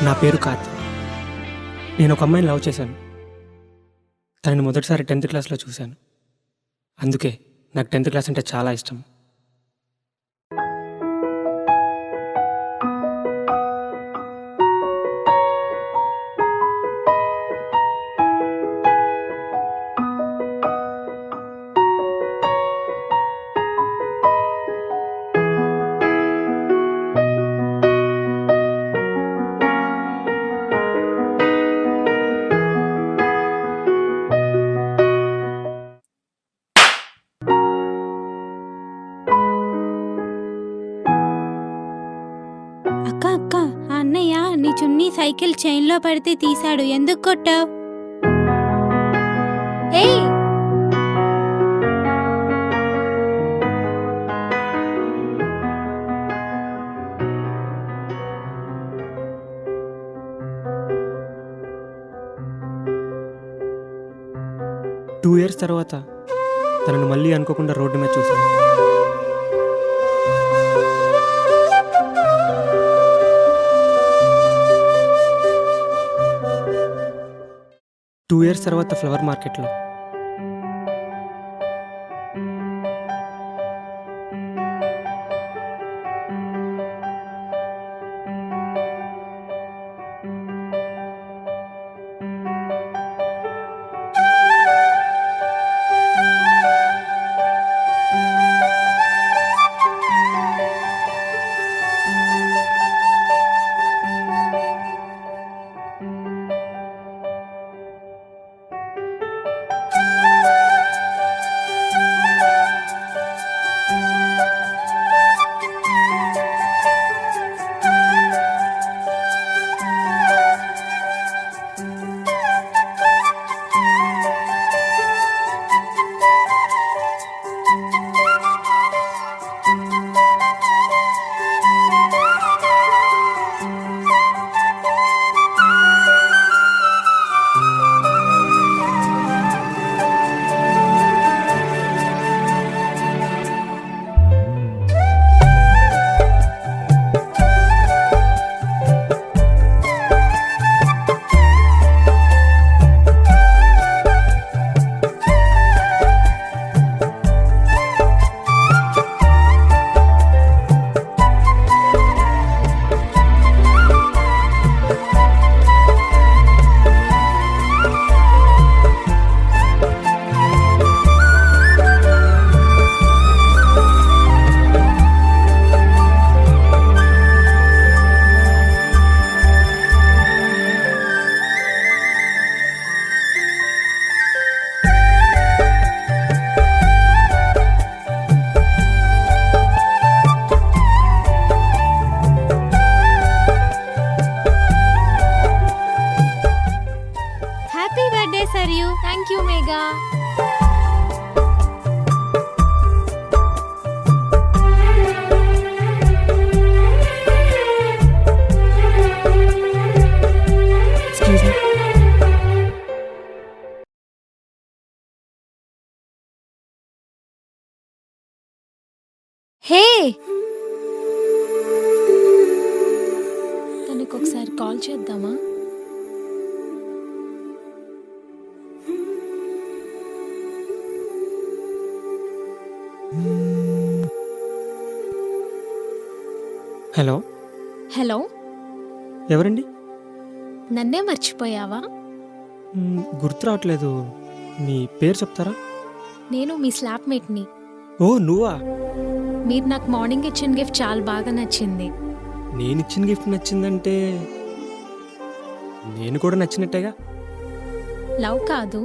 నా పేరు కార్త్. నేను ఒక అమ్మాయిని లవ్ చేశాను. తనని మొదటిసారి 10th క్లాస్లో చూశాను. అందుకే నాకు 10th క్లాస్ అంటే చాలా ఇష్టం. అక్క అక్క, ఆ అన్నయ్య నీ చున్నీ సైకిల్ చైన్లో పడితే తీశాడు, ఎందుకు కొట్టావు? ఏయ్, టూ ఇయర్స్ తర్వాత తనను మళ్ళీ అనుకోకుండా రోడ్డు మీద చూశాను. టూ ఇయర్స్ తర్వాత ఫ్లవర్ మార్కెట్లో. Happy birthday Sarayu. Thank you Megha. Excuse me. Hey, తనకు ఒకసారి కాల్ చేద్దామా? హలో, హలో, ఎవరండి? నన్నే మర్చిపోయావా? గుర్తు రావట్లేదు. మీ పేరు చెప్తారా? నేను మీ స్లాప్మేట్ని. ఓ నువ్వా? మీరు నాకు మార్నింగ్ ఇచ్చిన గిఫ్ట్ చాలా బాగా నచ్చింది. నేను ఇచ్చిన గిఫ్ట్ నచ్చిందంటే నేను కూడా నచ్చినట్టేగా. లవ్ కాదు.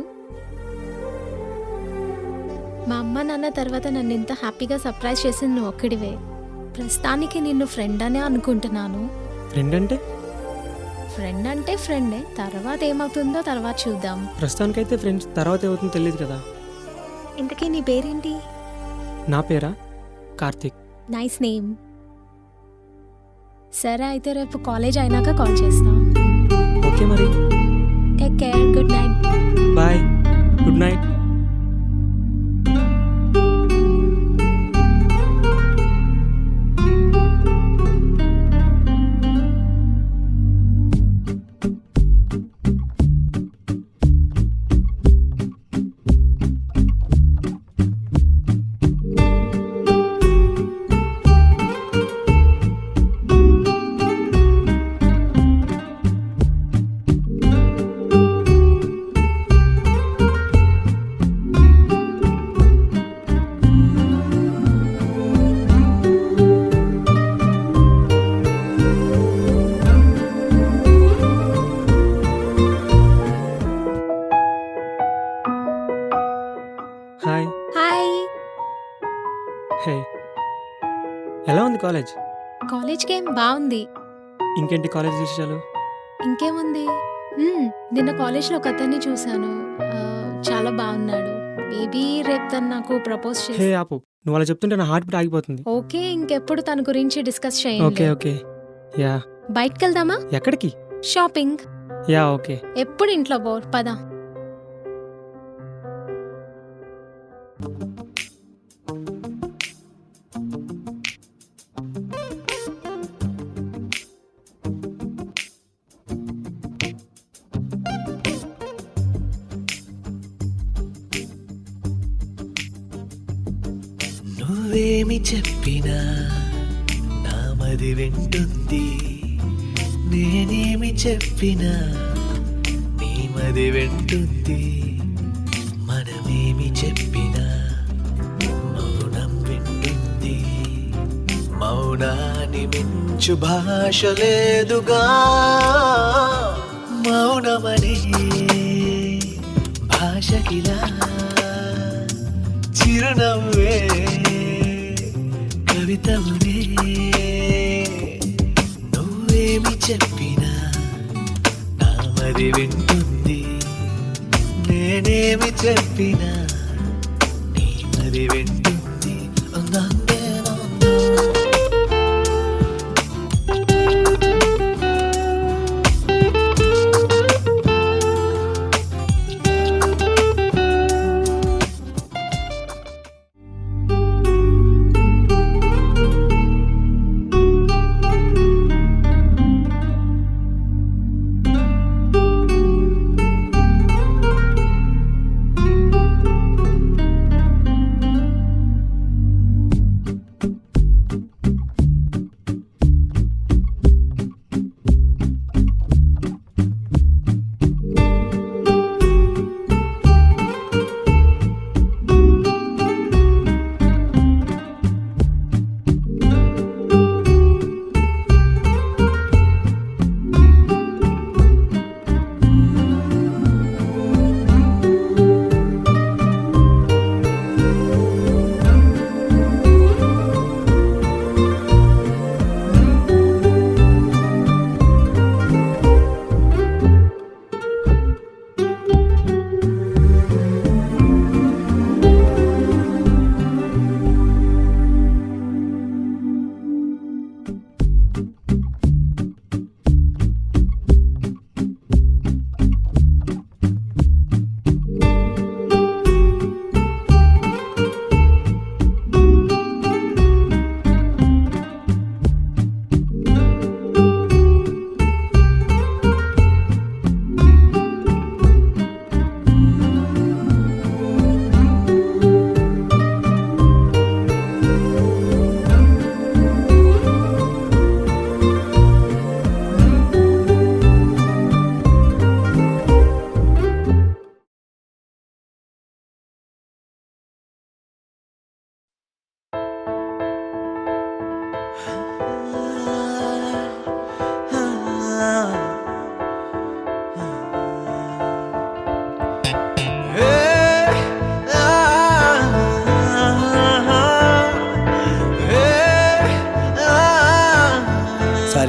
మా అమ్మ నాన్న తర్వాత నన్ను ఇంత హ్యాపీగా సర్ప్రైజ్ చేసింది నువ్వు ఒక్కడివే. ప్రస్తుతానికి నిన్ను ఫ్రెండ్ అనే అనుకుంటున్నాను. ఫ్రెండ్ అంటే? ఫ్రెండ్ అంటే ఫ్రెండే, తర్వాత ఏమవుతుందో తర్వాత చూద్దాం. ప్రస్తుతానికైతే ఫ్రెండ్స్, తర్వాత ఏమవుతుందో తెలియదు కదా. ఇంతకీ నీ పేరేంటి? నా పేరా? కార్తీక్. Nice name. సరే అయితే రేపు కాలేజ్ అయినాక కాల్ చేస్తాం. ఓకే మరి. Take care. Good night. Bye. Good night. Hi. Hi. Hey, ఎలా ఉంది కాలేజ్? కాలేజ్ గేమ్ బాగుంది. ఇంకేంటి కాలేజ్ విషయాలు? ఇంకేముంది, నిన్న కాలేజ్లో ఒక అతన్ని చూశాను. చాలా బాగున్నాడు. మేబీ రేపు తను నాకు ప్రపోజ్ హే చేసి. ఆపు, నువ్వు అలా చెప్తుంటే నా హార్ట్ బీట్ ఆగిపోతుంది. ఓకే, ఇంకెప్పుడు తన గురించి డిస్కస్ ఓకే చేయండి. ఓకే. యా. బయటికి వెళ్దామా? ఎక్కడికి? షాపింగ్. Yeah okay. ఎప్పుడు ఇంట్లో బోర్, పద. నువ్వేమి చెప్పినా నా మది వింటుంది, నేనేమి చెప్పినా నీ మది వింటుంది. మనమేమి చెప్పినా మౌనం వింటుంది, మౌనాన్ని మించు భాష లేదుగా. మౌనమనే భాషకిలా చిరునవ్వే కవితవునే. నువ్వేమి చెప్పినా నా మది వింటుంది, నేనేమి చెప్పినా నీ మది వింటుంది. నందేనా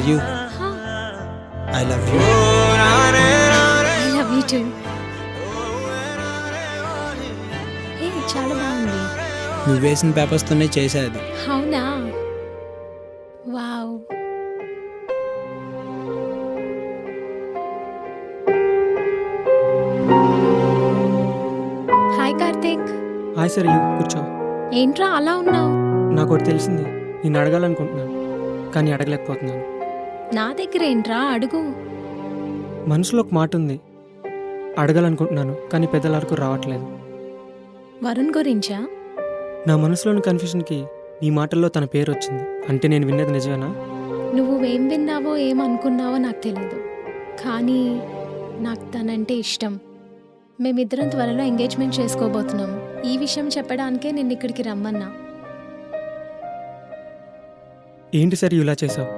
Sarayu, I love you. I love you too. ఏ చాలా బాగుంది. నువ్వు వేసిన పేపర్స్తోనే చేసేది. అవునా? Wow. Hi Karthik. Hi Sarayu, కూర్చో. ఏంట్రా అలా ఉన్నావు? నాకు ఒకటి తెలిసింది, నేను అడగాలనుకుంటున్నాను కానీ అడగలేకపోతున్నాను. నా దగ్గర ఏంట్రా, అడుగు. మనసులో ఒక మాట ఉంది, అడగాలనుకుంటున్నాను కానీ పెద్దల వరకు రావట్లేదు. వరుణ్ గురించా? నా మనసులోని కన్ఫ్యూషన్కి ఈ మాటల్లో తన పేరు వచ్చింది. అంటే నేను విన్నది నిజమేనా? నువ్వు ఏం విన్నావో ఏమనుకున్నావో నాకు తెలీదు, కానీ నాకు తనంటే ఇష్టం. మేమిద్దరం త్వరలో ఎంగేజ్మెంట్ చేసుకోబోతున్నాం. ఈ విషయం చెప్పడానికే నిన్ను ఇక్కడికి రమ్మన్నా. ఏంటి సరే ఇలా చేసావు?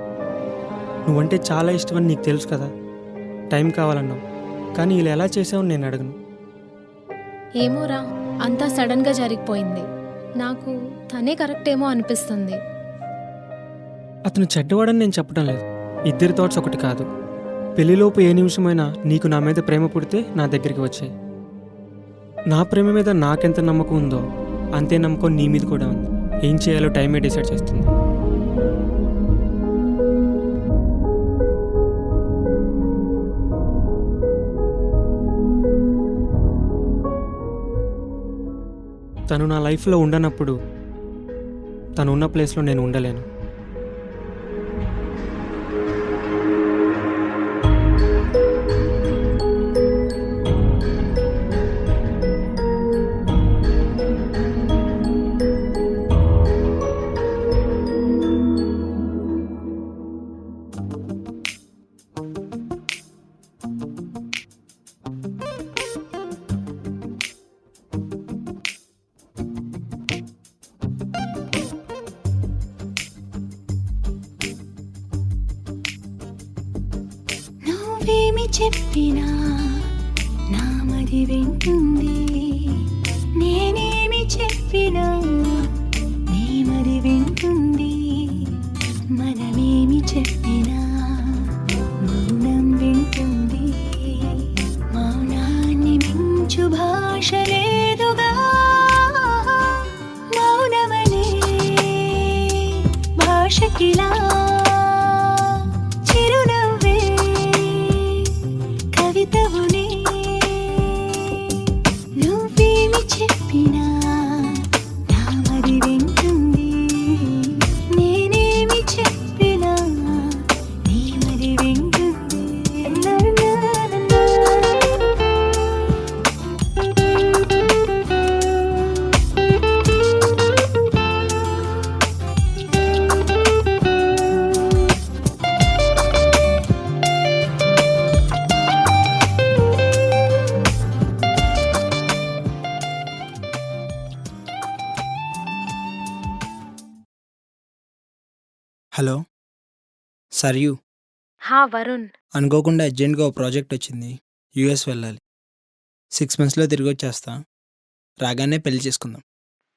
నువ్వంటే చాలా ఇష్టమని నీకు తెలుసు కదా. టైం కావాలన్నావు, కానీ ఇలా ఎలా చేసావు నేను అడగను. ఏమోరా, అంతా సడన్గా జరిగిపోయింది. నాకు తనే కరెక్ట్ ఏమో అనిపిస్తుంది. అతను చెడ్డవాడని నేను చెప్పడం లేదు. ఇద్దరి థాట్స్ ఒకటి కాదు. పెళ్లిలోపు ఏ నిమిషమైనా నీకు నా మీద ప్రేమ పుడితే నా దగ్గరికి వచ్చాయి. నా ప్రేమ మీద నాకెంత నమ్మకం ఉందో అంతే నమ్మకం నీ మీద కూడా ఉంది. ఏం చేయాలో టైమే డిసైడ్ చేస్తుంది. తను నా లైఫ్లో ఉండనప్పుడు తను ఉన్న ప్లేస్లో నేను ఉండలేను. నువ్వేమి చెప్పినా నా మది వింటుంది, నేనేమి చెప్పినా నీ మది వింటుంది. మనమేమి చెప్పినా మౌనం వింటుంది, మౌనాన్ని మించు భాష లేదుగా. మౌనమనే భాషకిలా కవితవునే. నువ్వేమి చెప్పినా నా మది వింటుంది, నేనేమి చెప్పినా నీ మది వింటుంది. హలో సర్యు, హా వరుణ్. అనుకోకుండా అర్జెంట్గా ఒక ప్రాజెక్ట్ వచ్చింది. యూఎస్ వెళ్ళాలి. 6 monthsలో తిరిగి వచ్చేస్తా. రాగానే పెళ్లి చేసుకుందాం.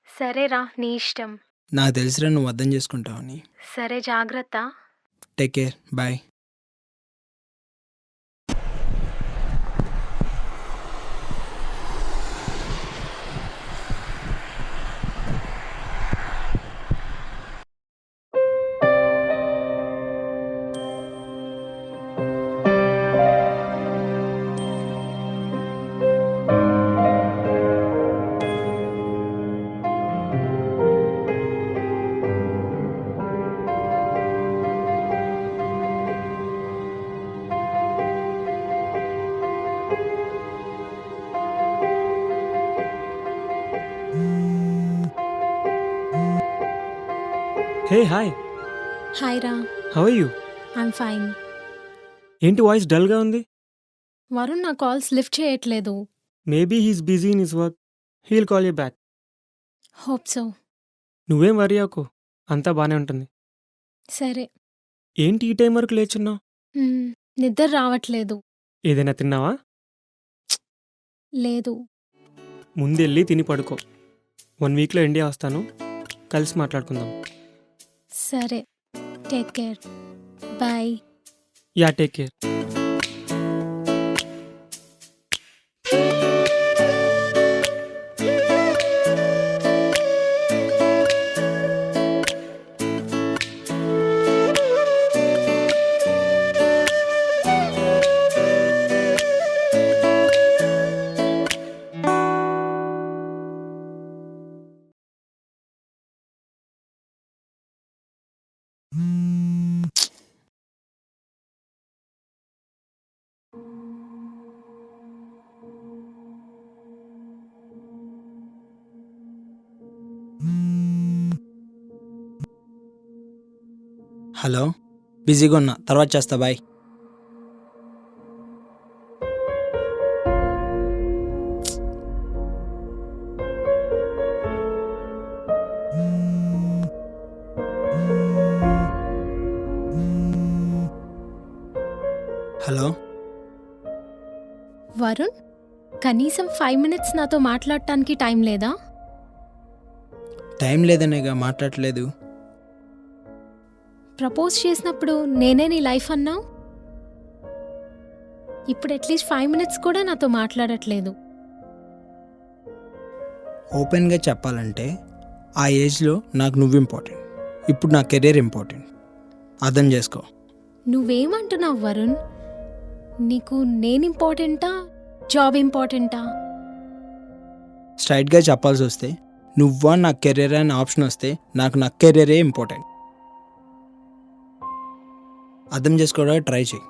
సరేరా, నీ ఇష్టం. నాకు తెలిసిరా నువ్వు అర్థం చేసుకుంటావని. సరే, జాగ్రత్త. Take care, bye. Hey hi, hi రా. How are you? I'm fine. ఏంటి వాయిస్ డల్గా ఉంది? వరుణ్ నా కాల్స్ లిఫ్ట్ చేయట్లేదు. Maybe he's busy in his work. He'll call you back. Hope so. నువ్వేం వరీ అవ్వకు, అంతా బాగానే ఉంటుంది. సరే. ఏంటి ఈ టైం వరకు లేచున్నావు? నిద్ర రావట్లేదు. ఏదైనా తిన్నావా? లేదు. ముందెళ్ళి తిని పడుకో. 1 weekలో ఇండియా వస్తాను, కలిసి మాట్లాడుకుందాం. సరే, take care. Bye. Yeah take care. Hello, బిజీగా ఉన్నా, తర్వాత చేస్తా, బాయ్. హలో, వరుణ్, కనీసం 5 minutes నాతో మాట్లాడటానికి టైం లేదా? టైం లేదనేగా మాట్లాడట్లేదు. ప్రపోజ్ చేసినప్పుడు నేనే నీ లైఫ్ అన్నావు. ఇప్పుడు అట్లీస్ట్ 5 minutes కూడా నాతో మాట్లాడట్లేదు. ఓపెన్గా చెప్పాలంటే ఆ ఏజ్లో నాకు నువ్వు ఇంపార్టెంట్, ఇప్పుడు నా కెరీర్ ఇంపార్టెంట్. అర్థం చేసుకో. నువ్వేమంటున్నావు వరుణ్? నీకు నేను ఇంపార్టెంటా, జాబ్ ఇంపార్టెంటా? స్ట్రైట్గా చెప్పాల్సి వస్తే నువ్వా నా కెరీర్ అనే ఆప్షన్ వస్తే నాకు నా కెరీరే ఇంపార్టెంట్. అర్థం చేసుకోవడానికి ట్రై చేయి,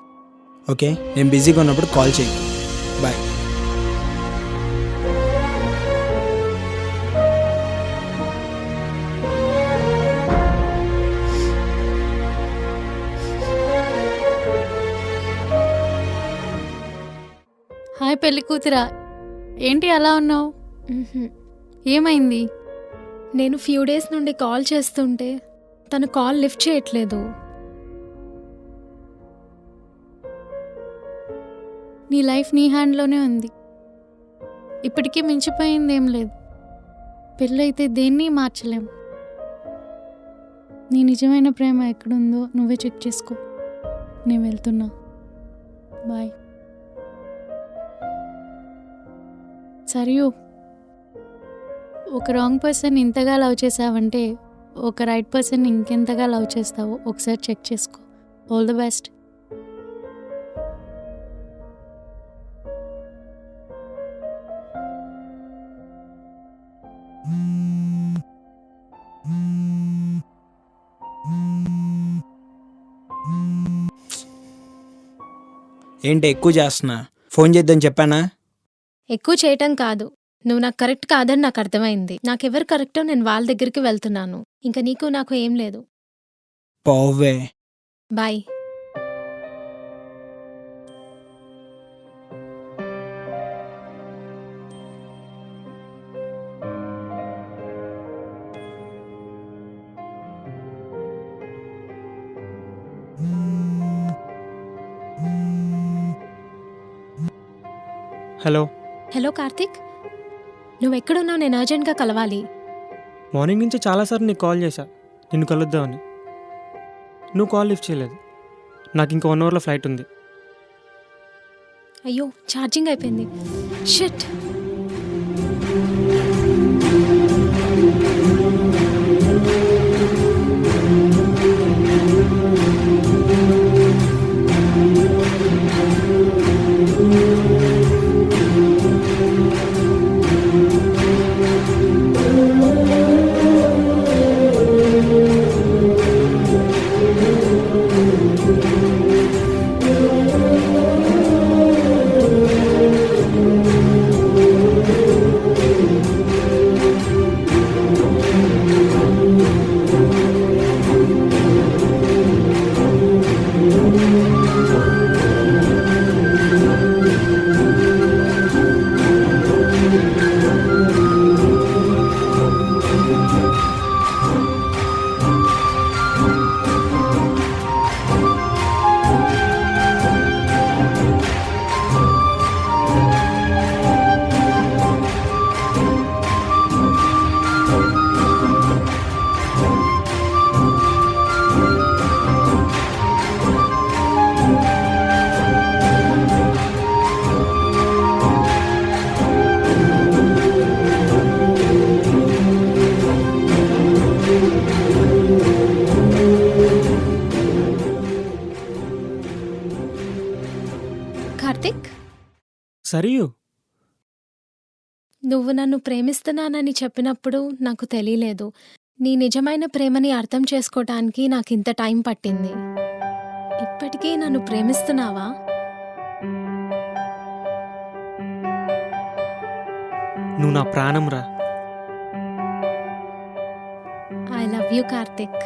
ఓకే? నేను బిజీగా ఉన్నప్పుడు కాల్ చేయి. బాయ్. హాయ్ పెళ్లి కూతురా, ఏంటి అలా ఉన్నావు? మ్హూ. ఏమైంది? నేను ఫ్యూ డేస్ నుండి కాల్ చేస్తుంటే తను కాల్ లిఫ్ట్ చేయట్లేదు. నీ లైఫ్ నీ హ్యాండ్లోనే ఉంది, ఇప్పటికీ మించిపోయింది ఏం లేదు. పెళ్ళైతే దేన్ని మార్చలేం. నీ నిజమైన ప్రేమ ఎక్కడుందో నువ్వే చెక్ చేసుకో. నేను వెళ్తున్నా, బాయ్. సరియు, ఒక రాంగ్ పర్సన్ ఇంతగా లవ్ చేసావంటే ఒక రైట్ పర్సన్ ఇంకెంతగా లవ్ చేస్తావో ఒకసారి చెక్ చేసుకో. All the best. ఏంటి ఎక్కువ చేస్తున్నా? ఫోన్ చేద్దాం చెప్పానా? ఎక్కువ చేయటం కాదు, నువ్వు నాకు కరెక్ట్ కాదని నాకు అర్థమైంది. నాకెవరు కరెక్టో నేను వాళ్ళ దగ్గరికి వెళ్తున్నాను. ఇంకా నీకు నాకు ఏం లేదు. పోవే. బాయ్. హలో. హలో కార్తిక్, నువ్వెక్కడున్నావు? నేను అర్జెంట్గా కలవాలి. మార్నింగ్ నుంచి చాలాసార్లు నీకు కాల్ చేశా నిన్ను కలుద్దామని. నువ్వు కాల్ లిఫ్ట్ చేయలేదు. నాకు ఇంకా 1 hourలో ఫ్లైట్ ఉంది. అయ్యో, ఛార్జింగ్ అయిపోయింది. షిట్. సరియు, నువ్వు నన్ను ప్రేమిస్తున్నానని చెప్పినప్పుడు నాకు తెలియలేదు. నీ నిజమైన ప్రేమని అర్థం చేసుకోవటానికి నాకు ఇంత టైం పట్టింది. ఇప్పటికీ నన్ను ప్రేమిస్తున్నావా? నువ్వు నా ప్రాణం రా. I love you Karthik.